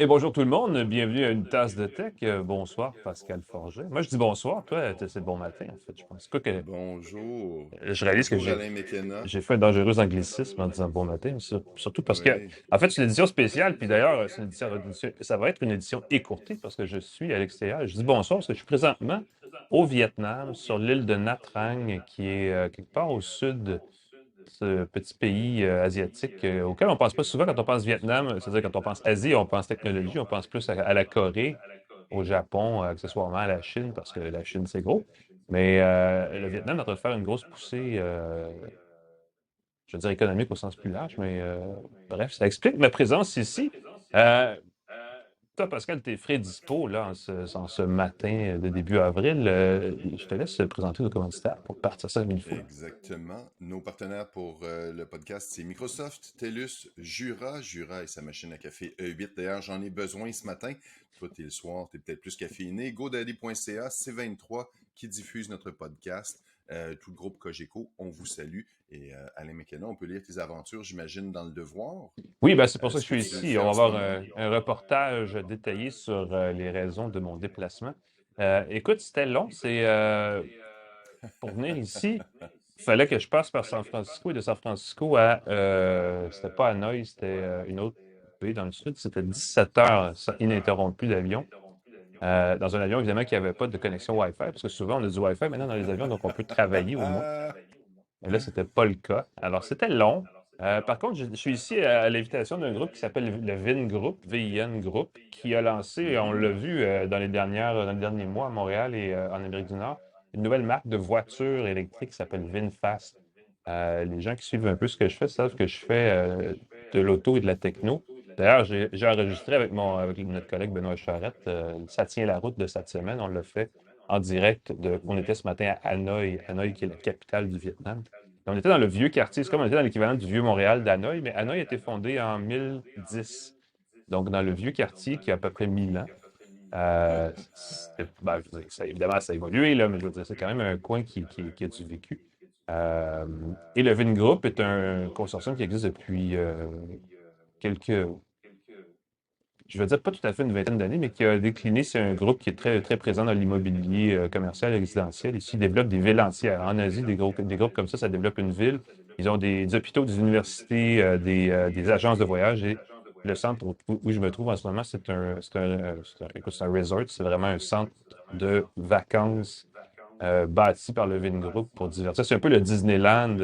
Et bonjour tout le monde, bienvenue à une tasse de tech. Bonsoir Pascal Forget. Moi je dis bonsoir, toi c'est bon matin en fait, je pense. Quoi que Bonjour. je réalise que Bonjour j'ai Alain McKenna. j'ai fait un dangereux anglicisme en disant bon matin, surtout parce que Oui, en fait c'est une édition spéciale, puis d'ailleurs ça va être une édition écourtée parce que je suis à l'extérieur. Je dis bonsoir parce que je suis présentement au Vietnam, sur l'île de Nha Trang, qui est quelque part au sud, ce petit pays asiatique auquel on pense pas souvent quand on pense Vietnam, c'est-à-dire quand on pense Asie, on pense technologie, on pense plus à la Corée, au Japon, accessoirement à la Chine, parce que la Chine, c'est gros. Mais le Vietnam est en train de faire une grosse poussée, je veux dire économique au sens plus large, mais bref, ça explique ma présence ici. Euh, Toi, Pascal, t'es frais dispo là, en ce matin de début avril. Je te laisse présenter nos commanditaires pour partir ça comme il faut. Là. exactement. Nos partenaires pour le podcast, c'est Microsoft, TELUS, Jura. Jura et sa machine à café E8. D'ailleurs, j'en ai besoin ce matin. Toi, t'es le soir, t'es peut-être plus caféiné. GoDaddy.ca, C23 qui diffuse notre podcast. Tout le groupe Cogeco, on vous salue. Et Alain McKenna, on peut lire tes aventures, j'imagine, dans le devoir. Oui, ben, c'est pour ça que Ce je que suis tu ici. fais On va en ce avoir moment. un reportage détaillé sur les raisons de mon déplacement. Écoute, c'était long. Pour venir ici, il fallait que je passe par San Francisco et de San Francisco à c'était pas Hanoï, c'était une autre pays dans le sud. C'était 17 heures ininterrompues d'avion. Dans un avion, évidemment, qui n'avait pas de connexion Wi-Fi, parce que souvent on a du Wi-Fi maintenant dans les avions, donc on peut travailler au moins. Mais là, c'était pas le cas. Alors, c'était long. Par contre, je suis ici à l'invitation d'un groupe qui s'appelle le VIN Group, VIN Group, qui a lancé, on l'a vu dans les derniers mois à Montréal et en Amérique du Nord, une nouvelle marque de voitures électriques qui s'appelle VinFast. Les gens qui suivent un peu ce que je fais savent que je fais de l'auto et de la techno. D'ailleurs, j'ai enregistré avec notre collègue Benoît Charette, ça tient la route de cette semaine. On l'a fait en direct. On était ce matin à Hanoï, Hanoï qui est la capitale du Vietnam. On était dans le vieux quartier, c'est comme on était dans l'équivalent du vieux Montréal d'Hanoï, mais Hanoï a été fondé en 1010. Donc, dans le vieux quartier qui a à peu près 1000 ans. Ben, je veux dire, évidemment, ça a évolué, là, mais je veux dire, c'est quand même un coin qui a du vécu. Euh, et le Vingroup est un consortium qui existe depuis quelques, je veux dire pas tout à fait une vingtaine d'années, mais qui a décliné. C'est un groupe qui est très, très présent dans l'immobilier commercial et résidentiel. Ici, ils développent des villes entières. En Asie, des groupes comme ça développe une ville. Ils ont des hôpitaux, des universités, des agences de voyage. Et le centre où je me trouve en ce moment, écoute, c'est un resort. C'est vraiment un centre de vacances bâti par le Vingroup pour divertir. C'est un peu le Disneyland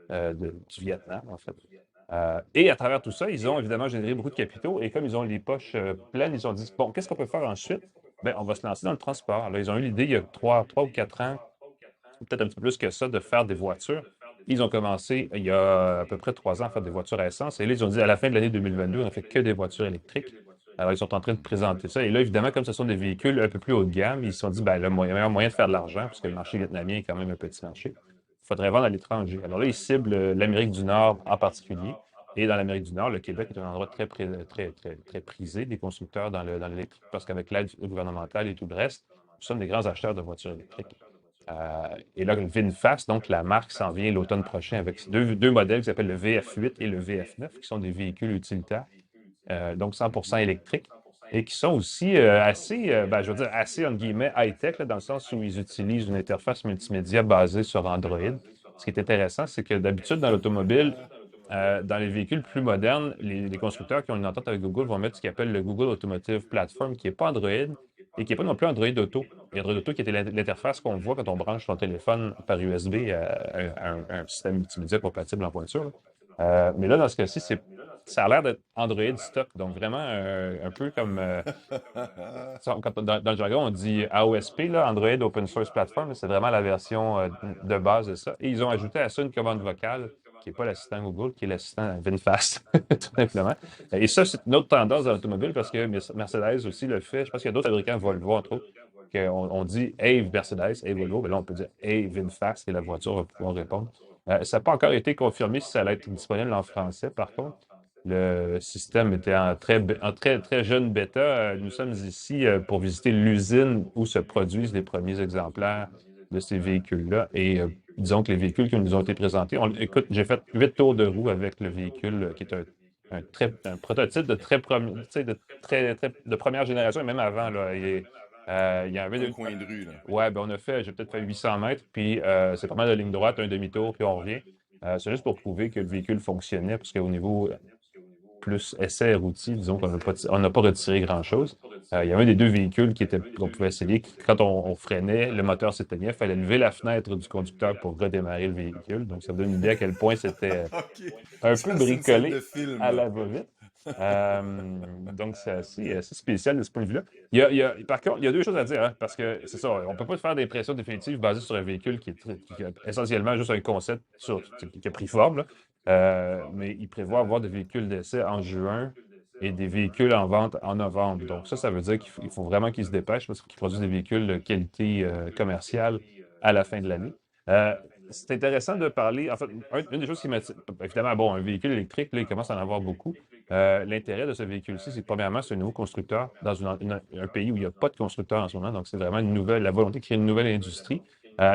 du Vietnam, en fait. Et à travers tout ça, ils ont évidemment généré beaucoup de capitaux et comme ils ont les poches pleines, ils ont dit, bon, qu'est-ce qu'on peut faire ensuite? Ben, on va se lancer dans le transport. Là, ils ont eu l'idée il y a trois ou 4 ans, peut-être un petit peu plus que ça, de faire des voitures. Ils ont commencé il y a à peu près 3 ans à faire des voitures à essence. Et là, ils ont dit à la fin de l'année 2022, on n'a fait que des voitures électriques. Alors, ils sont en train de présenter ça. Et là, évidemment, comme ce sont des véhicules un peu plus haut de gamme, ils se sont dit, ben, le meilleur moyen de faire de l'argent, parce que le marché vietnamien est quand même un petit marché, il faudrait vendre à l'étranger. Alors là, ils ciblent l'Amérique du Nord en particulier. Et dans l'Amérique du Nord, le Québec est un endroit très prisé des constructeurs dans l'électrique, parce qu'avec l'aide gouvernementale et tout le reste, nous sommes des grands acheteurs de voitures électriques. Et là, le VinFast, donc la marque s'en vient l'automne prochain avec deux modèles qui s'appellent le VF8 et le VF9, qui sont des véhicules utilitaires, donc 100% électriques, et qui sont aussi assez, ben, je veux dire, assez, entre guillemets, high-tech, dans le sens où ils utilisent une interface multimédia basée sur Android. Ce qui est intéressant, c'est que d'habitude, dans l'automobile, dans les véhicules plus modernes, les constructeurs qui ont une entente avec Google vont mettre ce qu'ils appellent le Google Automotive Platform, qui n'est pas Android et qui n'est pas non plus Android Auto. Et Android Auto, qui était l'interface qu'on voit quand on branche son téléphone par USB à un système multimédia compatible en voiture. Mais là, dans ce cas-ci, ça a l'air d'être Android stock, donc vraiment un peu comme dans le jargon, on dit AOSP, là, Android Open Source Platform, c'est vraiment la version de base de ça. Et ils ont ajouté à ça une commande vocale qui n'est pas l'assistant Google, qui est l'assistant VinFast, tout simplement. Et ça, c'est une autre tendance dans l'automobile parce que Mercedes aussi le fait. Je pense qu'il y a d'autres fabricants, Volvo entre autres, qu'on dit Hey Mercedes, Hey Volvo, mais là on peut dire Hey VinFast et la voiture va pouvoir répondre. Ça n'a pas encore été confirmé si ça allait être disponible en français, par contre. Le système était très jeune bêta. Nous sommes ici pour visiter l'usine où se produisent les premiers exemplaires de ces véhicules-là. Et disons que les véhicules qui nous ont été présentés, écoute, j'ai fait 8 tours de roue avec le véhicule qui est un un prototype de de première génération, et même avant, là. Il y Pas un avait, coin de rue, là. ouais, ben on a fait, j'ai peut-être fait 800 mètres, puis c'est pas mal de ligne droite, un demi-tour, puis on revient. C'est juste pour prouver que le véhicule fonctionnait, parce qu'au niveau plus essai routier, disons qu'on n'a pas retiré grand-chose. Il y avait un des deux véhicules qu'on pouvait essayer. Quand on freinait, le moteur s'éteignait. Il fallait lever la fenêtre du conducteur pour redémarrer le véhicule. Donc, ça vous donne une idée à quel point c'était OK. un peu Ça, c'est une scène de bricolé film, à là. la va-vite. Donc, c'est assez spécial de ce point de vue-là. Par contre, il y a deux choses à dire, hein, parce que c'est ça, on ne peut pas faire d'impression définitive basée sur un véhicule qui est essentiellement juste un concept qui a pris forme, là. Mais il prévoit avoir des véhicules d'essai en juin et des véhicules en vente en novembre. Donc, ça veut dire qu'il faut vraiment qu'ils se dépêchent parce qu'ils produisent des véhicules de qualité commerciale à la fin de l'année. Euh, c'est intéressant de parler. En fait, une des choses qui m'attire, évidemment, bon, un véhicule électrique, là, il commence à en avoir beaucoup. L'intérêt de ce véhicule-ci, c'est que premièrement, c'est un nouveau constructeur dans un pays où il n'y a pas de constructeur en ce moment. Donc, c'est vraiment la volonté de créer une nouvelle industrie.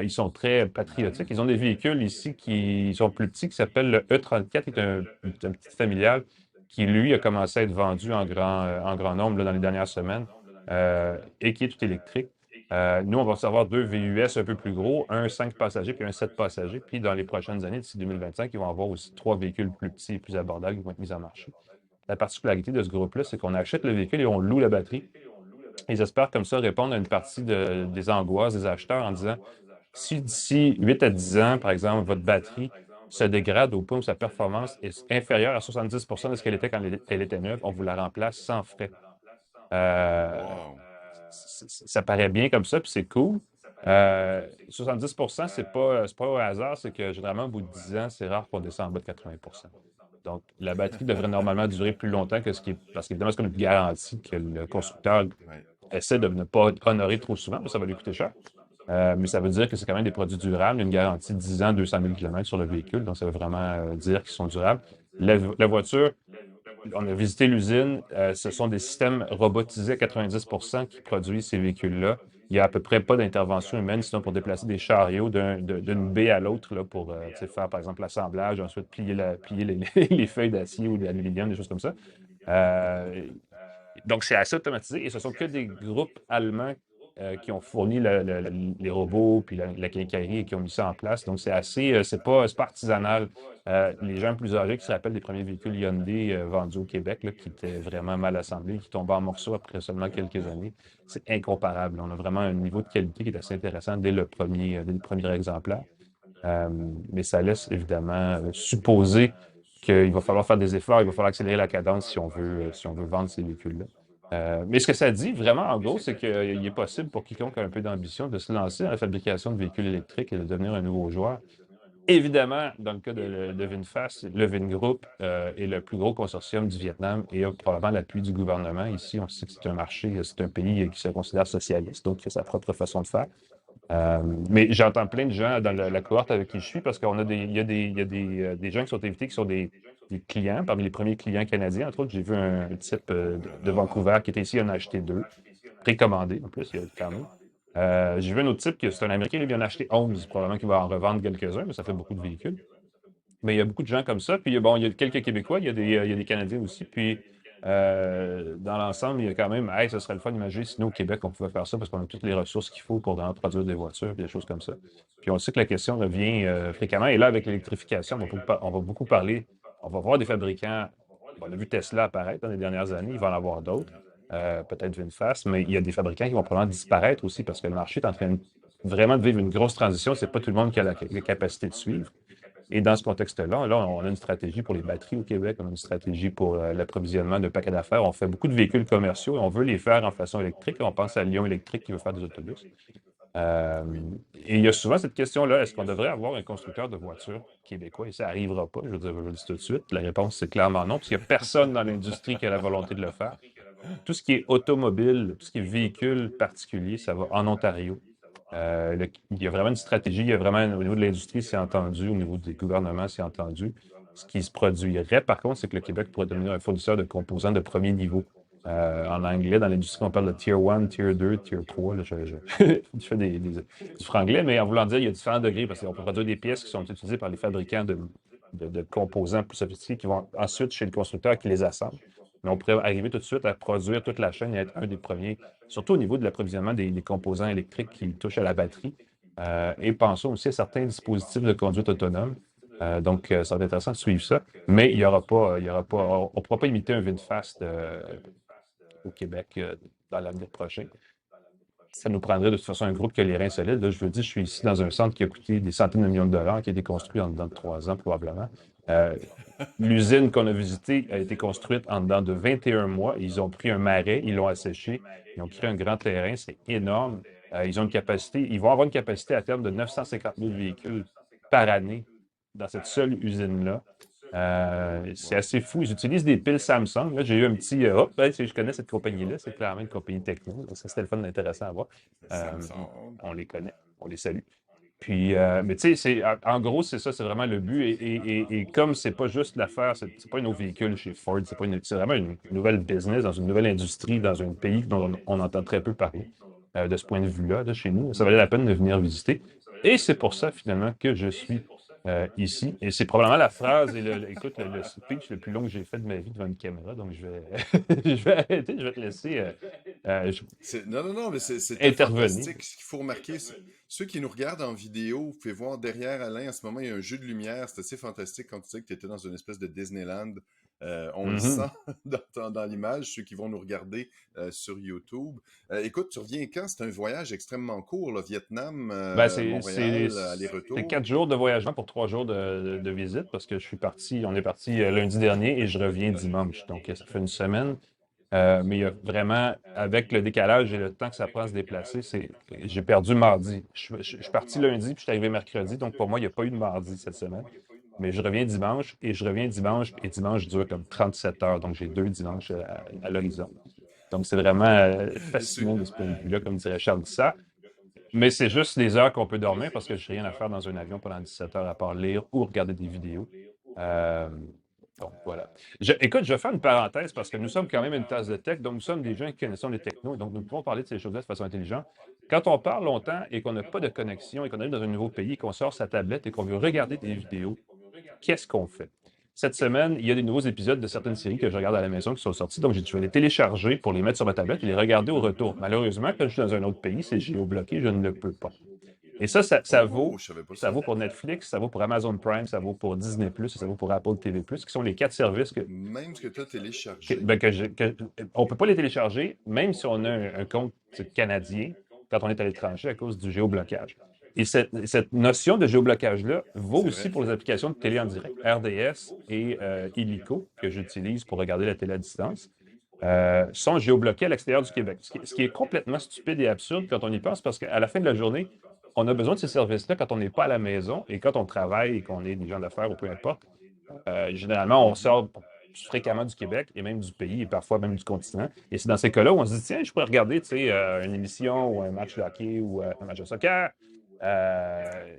Ils sont très patriotiques. Ils ont des véhicules ici qui sont plus petits, qui s'appellent le E34, qui est un petit familial, qui, lui, a commencé à être vendu en grand nombre là, dans les dernières semaines, et qui est tout électrique. Nous, on va recevoir deux VUS un peu plus gros, un 5 passagers puis un 7 passagers. Puis dans les prochaines années, d'ici 2025, ils vont avoir aussi trois véhicules plus petits et plus abordables qui vont être mis en marché. La particularité de ce groupe-là, c'est qu'on achète le véhicule et on loue la batterie. Ils espèrent comme ça répondre à une partie des angoisses des acheteurs en disant si d'ici 8 à 10 ans, par exemple, votre batterie se dégrade au point où sa performance est inférieure à 70 de ce qu'elle était quand elle était neuve, on vous la remplace sans frais. Euh, Wow. Ça paraît bien comme ça, puis c'est cool. 70 c'est pas au hasard, c'est que généralement, au bout de 10 ans, c'est rare qu'on descende en bas de 80. Donc, la batterie devrait normalement durer plus longtemps que ce qui est. Parce qu'évidemment, c'est comme une garantie que le constructeur Ouais. essaie de ne pas honorer trop souvent, parce que ça va lui coûter cher. Mais ça veut dire que c'est quand même des produits durables. Il y a une garantie de 10 ans, 200 000 km sur le véhicule. Donc, ça veut vraiment dire qu'ils sont durables. La voiture, on a visité l'usine. Ce sont des systèmes robotisés à 90 qui produisent ces véhicules-là. Il n'y a à peu près pas d'intervention humaine, sinon pour déplacer des chariots d'une baie à l'autre là, pour faire, par exemple, l'assemblage, ensuite plier les feuilles d'acier ou d'aluminium, des choses comme ça. Euh, donc, c'est assez automatisé et ce sont que des groupes allemands qui ont fourni les robots puis la quincaillerie et qui ont mis ça en place. Donc, c'est pas artisanal. Les gens plus âgés qui se rappellent des premiers véhicules Hyundai vendus au Québec, là, qui étaient vraiment mal assemblés, qui tombaient en morceaux après seulement quelques années, c'est incomparable. On a vraiment un niveau de qualité qui est assez intéressant dès le premier exemplaire. Euh, mais ça laisse évidemment supposer qu'il va falloir faire des efforts, il va falloir accélérer la cadence si on veut vendre ces véhicules-là. Mais ce que ça dit vraiment, en gros, c'est qu'il est possible pour quiconque a un peu d'ambition de se lancer dans la fabrication de véhicules électriques et de devenir un nouveau joueur. Évidemment, dans le cas de VinFast, le Vingroup est le plus gros consortium du Vietnam et a probablement l'appui du gouvernement. Ici, on sait que c'est un marché, c'est un pays qui se considère socialiste, donc il a sa propre façon de faire. Euh, mais j'entends plein de gens dans la cohorte avec qui je suis parce il y a des gens qui sont invités qui sont des clients, parmi les premiers clients canadiens. Entre autres, j'ai vu un type de Vancouver qui était ici, il en a acheté deux, précommandé en plus, il y a quand même. J'ai vu un autre type qui c'est un Américain, lui, il en a acheté 11, probablement qu'il va en revendre quelques-uns, mais ça fait beaucoup de véhicules. Mais il y a beaucoup de gens comme ça. Puis bon, il y a quelques Québécois, il y a des Canadiens aussi. Puis dans l'ensemble, il y a quand même, hey, ce serait le fun d'imaginer si nous, au Québec, on pouvait faire ça parce qu'on a toutes les ressources qu'il faut pour vraiment produire des voitures et des choses comme ça. Puis on sait que la question revient fréquemment. Et là, avec l'électrification, on va beaucoup parler. On va voir des fabricants. Bon, on a vu Tesla apparaître dans les dernières années. Il va en avoir d'autres. Peut-être VinFast, mais il y a des fabricants qui vont probablement disparaître aussi parce que le marché est en train vraiment de vivre une grosse transition. C'est pas tout le monde qui a la capacité de suivre. Et dans ce contexte-là, là, on a une stratégie pour les batteries au Québec, on a une stratégie pour l'approvisionnement de paquets d'affaires. On fait beaucoup de véhicules commerciaux et on veut les faire en façon électrique. On pense à Lyon Électrique qui veut faire des autobus. Euh, et il y a souvent cette question-là, est-ce qu'on devrait avoir un constructeur de voitures québécois? Et ça n'arrivera pas, je veux le dire tout de suite. La réponse, c'est clairement non, parce qu'il n'y a personne dans l'industrie qui a la volonté de le faire. Tout ce qui est automobile, tout ce qui est véhicule particulier, ça va en Ontario. Il y a vraiment une stratégie, il y a vraiment, au niveau de l'industrie, c'est entendu, au niveau des gouvernements, c'est entendu. Ce qui se produirait, par contre, c'est que le Québec pourrait devenir un fournisseur de composants de premier niveau. En anglais, dans l'industrie, on parle de Tier 1, Tier 2, Tier 3. Là, je fais du franglais, mais en voulant dire, il y a différents degrés parce qu'on peut produire des pièces qui sont utilisées par les fabricants de composants plus sophistiqués qui vont ensuite chez le constructeur qui les assemble. Mais on pourrait arriver tout de suite à produire toute la chaîne et être un des premiers, surtout au niveau de l'approvisionnement des composants électriques qui touchent à la batterie. Et pensons aussi à certains dispositifs de conduite autonome. Donc, ça va être intéressant de suivre ça. Mais on ne pourra pas imiter un VinFast au Québec dans l'avenir prochain. Ça nous prendrait de toute façon un groupe qui a les reins solides. Là, je veux dire, je suis ici dans un centre qui a coûté des centaines de millions de dollars, qui a été construit en dedans de 3 ans probablement. L'usine qu'on a visitée a été construite en dedans de 21 mois. Ils ont pris un marais, ils l'ont asséché, ils ont créé un grand terrain, c'est énorme. Ils vont avoir une capacité à terme de 950 000 véhicules par année dans cette seule usine-là. C'est Wow. assez fou. Ils utilisent des piles Samsung. Là, j'ai eu un petit hop, ben, je connais cette compagnie-là. C'est clairement une compagnie techno. Donc ça, c'était le fun intéressant à voir. Samsung. On les connaît, on les salue. Puis, mais tu sais, en gros, c'est ça, c'est vraiment le but. Et comme c'est pas juste l'affaire, c'est pas un nouveau véhicule chez Ford, c'est vraiment une nouvelle business dans une nouvelle industrie, dans un pays dont on entend très peu parler de ce point de vue-là, là, chez nous. Ça valait la peine de venir visiter. Et c'est pour ça, finalement, que je suis ici. Et c'est probablement la phrase et écoute, le speech le plus long que j'ai fait de ma vie devant une caméra. Donc, je vais, je vais arrêter, je vais te laisser Non, non, non, mais c'était intervenir. fantastique. Ce qu'il faut remarquer, ceux qui nous regardent en vidéo, vous pouvez voir derrière Alain, en ce moment, il y a un jeu de lumière. C'est assez fantastique quand tu dis que tu étais dans une espèce de Disneyland. On le Mhm. sent dans l'image, ceux qui vont nous regarder sur YouTube. Écoute, tu reviens quand? C'est un voyage extrêmement court, là, Vietnam, Ben, Montréal, aller-retour. c'est 4 jours de voyagement pour 3 jours de visite parce que on est parti lundi dernier et je reviens dimanche. Donc, ça fait une semaine. Mais il y a vraiment, avec le décalage et le temps que ça prend à se déplacer, j'ai perdu mardi. Je suis parti lundi puis je suis arrivé mercredi. Donc, pour moi, il n'y a pas eu de mardi cette semaine. Mais je reviens dimanche et je reviens dimanche et dimanche dure comme 37 heures. Donc, j'ai 2 dimanches à l'horizon. Donc, c'est vraiment fascinant de ce point de vue-là, comme dirait Charles Tissot. Mais c'est juste les heures qu'on peut dormir parce que je n'ai rien à faire dans un avion pendant 17 heures à part lire ou regarder des vidéos. Euh, donc, voilà. Écoute, je vais faire une parenthèse parce que nous sommes quand même une tasse de tech, donc nous sommes des gens qui connaissent les technos, et donc nous pouvons parler de ces choses-là de façon intelligente. Quand on parle longtemps et qu'on n'a pas de connexion et qu'on arrive dans un nouveau pays, qu'on sort sa tablette et qu'on veut regarder des vidéos, qu'est-ce qu'on fait? Cette semaine, il y a des nouveaux épisodes de certaines séries que je regarde à la maison qui sont sortis, donc je vais les télécharger pour les mettre sur ma tablette et les regarder au retour. Malheureusement, quand je suis dans un autre pays, c'est géobloqué, je ne le peux pas. Et ça Oh, vaut, je savais pas ça ça. vaut pour Netflix, ça vaut pour Amazon Prime, ça vaut pour Disney+, et ça vaut pour Apple TV+, qui sont les 4 services Même ce que tu as téléchargé. on ne peut pas les télécharger, même si on a un compte canadien, quand on est à l'étranger, à cause du géoblocage. Et cette notion de géoblocage-là vaut C'est aussi vrai. pour les applications de télé en direct, RDS et Illico, que j'utilise pour regarder la télé à distance, sont géobloqués à l'extérieur du Québec. Ce qui est complètement stupide et absurde quand on y pense, parce qu'à la fin de la journée, on a besoin de ces services-là quand on n'est pas à la maison et quand on travaille et qu'on est des gens d'affaires ou peu importe. Généralement, on sort fréquemment du Québec et même du pays et parfois même du continent. Et c'est dans ces cas-là où on se dit, tiens, je pourrais regarder une émission ou un match de hockey ou un match de soccer. Euh,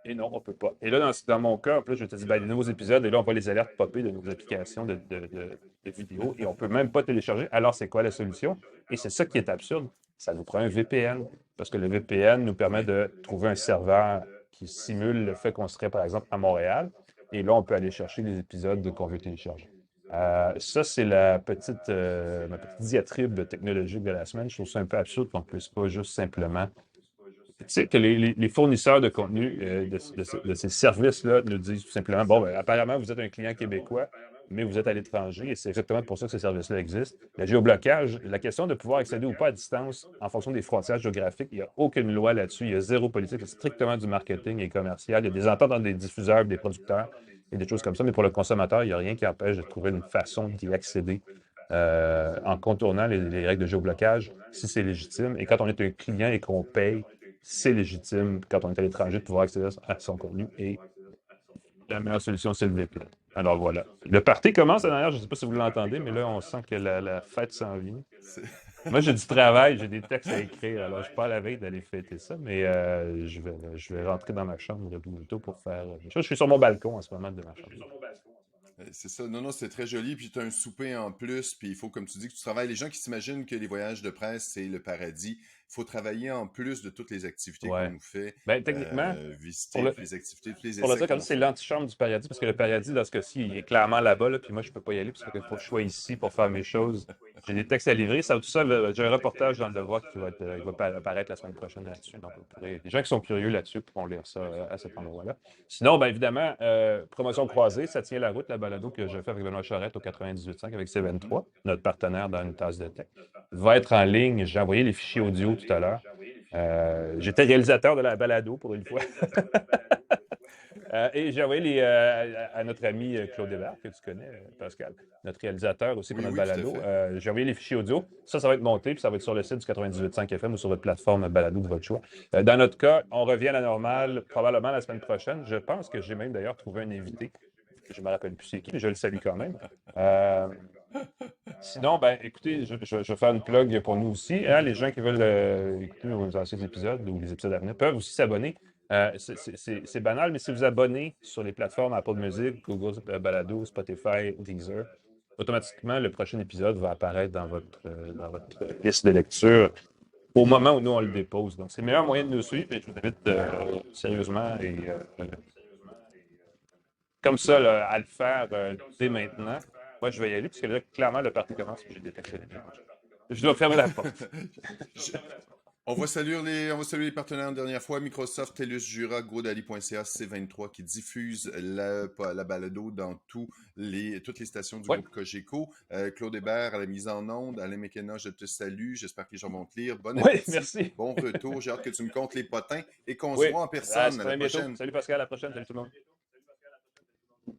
et non, on ne peut pas. Et là, dans mon cas, en plus, je te dis, ben, les nouveaux épisodes, et là, on voit les alertes popper de nos applications de vidéos et on ne peut même pas télécharger. Alors, c'est quoi la solution? Et c'est ça qui est absurde. Ça nous prend un VPN parce que le VPN nous permet Oui. de trouver un serveur qui simule le fait qu'on serait, par exemple, à Montréal. Et là, on peut aller chercher les épisodes qu'on veut télécharger. Ça, c'est ma petite diatribe technologique de la semaine. Je trouve ça un peu absurde qu'on ne puisse pas juste simplement tu sais, que les fournisseurs de contenu de ces services-là nous disent tout simplement, bon, ben, apparemment, vous êtes un client québécois, mais vous êtes à l'étranger, et c'est exactement pour ça que ces services-là existent. Le géoblocage, la question de pouvoir accéder ou pas à distance en fonction des frontières géographiques, il n'y a aucune loi là-dessus, il y a zéro politique, c'est strictement du marketing et commercial. Il y a des ententes entre des diffuseurs, des producteurs et des choses comme ça, mais pour le consommateur, il n'y a rien qui empêche de trouver une façon d'y accéder en contournant les règles de géoblocage, si c'est légitime. Et quand on est un client et qu'on paye, c'est légitime quand on est à l'étranger de pouvoir accéder à son contenu et la meilleure solution, c'est le VPN. Alors voilà. Le party commence derrière, je ne sais pas si vous l'entendez, mais là, on sent que la fête s'en vient. C'est- Moi, j'ai du travail, j'ai des textes à écrire, alors je ne suis pas à la veille d'aller fêter ça, mais je vais rentrer dans ma chambre bientôt pour faire des choses. Je suis sur mon balcon en ce moment de ma chambre. C'est ça. Non, non, c'est très joli. Puis tu as un souper en plus. Puis il faut, comme tu dis, que tu travailles. Les gens qui s'imaginent que les voyages de presse, c'est le paradis, faut travailler en plus de toutes les activités Ouais. qu'on fait, Ben, techniquement, visiter pour le, toutes les activités, tous les pour le essais dire comme qu'on ça, c'est fait. l'antichambre du paradis, parce que le paradis, dans ce cas-ci, il est clairement là-bas, là, puis moi, je peux pas y aller, parce qu'il faut que je sois ici pour faire mes choses. J'ai des textes à livrer. Ça, tout ça, j'ai un reportage dans le Devoir qui va être, il va apparaître la semaine prochaine là-dessus. Donc, les gens qui sont curieux là-dessus pourront lire ça à cet endroit-là. Sinon, bien évidemment, promotion croisée, ça tient la route, la balado que je fais avec Benoît Charette au 98.5 avec C23, notre partenaire dans une tasse de tech. Va être en ligne. J'ai envoyé les fichiers audio tout à l'heure. J'étais réalisateur de la balado pour une fois. Et j'ai envoyé à notre ami Claude Hébert, que tu connais, Pascal, notre réalisateur aussi pour Oui, notre oui, tout à balado. fait. J'ai envoyé les fichiers audio. Ça va être monté, puis ça va être sur le site du 98.5 FM ou sur votre plateforme balado de votre choix. Dans notre cas, on revient à la normale probablement la semaine prochaine. Je pense que j'ai même d'ailleurs trouvé un invité. Je ne me rappelle plus c'est qui, mais je le salue quand même. Sinon, ben, écoutez, je vais faire une plug pour nous aussi. Hein, les gens qui veulent écouter nos anciens épisodes ou les épisodes à venir peuvent aussi s'abonner. C'est banal, mais si vous abonnez sur les plateformes Apple Music, Google Balado, Spotify, Deezer, automatiquement, le prochain épisode va apparaître dans votre liste de lecture au moment où nous, on le dépose. Donc, c'est le meilleur moyen de nous suivre et je vous invite sérieusement et comme ça là, à le faire dès maintenant. Moi, je vais y aller parce que là, clairement, le parti commence et j'ai détecté les gens. Je dois fermer la porte. Je- on va saluer les partenaires une dernière fois. Microsoft, TELUS, Jura, GoDaddy.ca, C23 qui diffuse la balado dans toutes les stations du Oui, groupe Cogeco. Claude Hébert à la mise en onde. Alain McKenna, je te salue. J'espère que les gens vont te lire. Bon oui, appétit. merci. Bon retour. J'ai hâte que tu me comptes les potins et qu'on se Oui, voit en à personne. se À la bientôt. prochaine. Salut Pascal, à la prochaine. Salut tout le monde.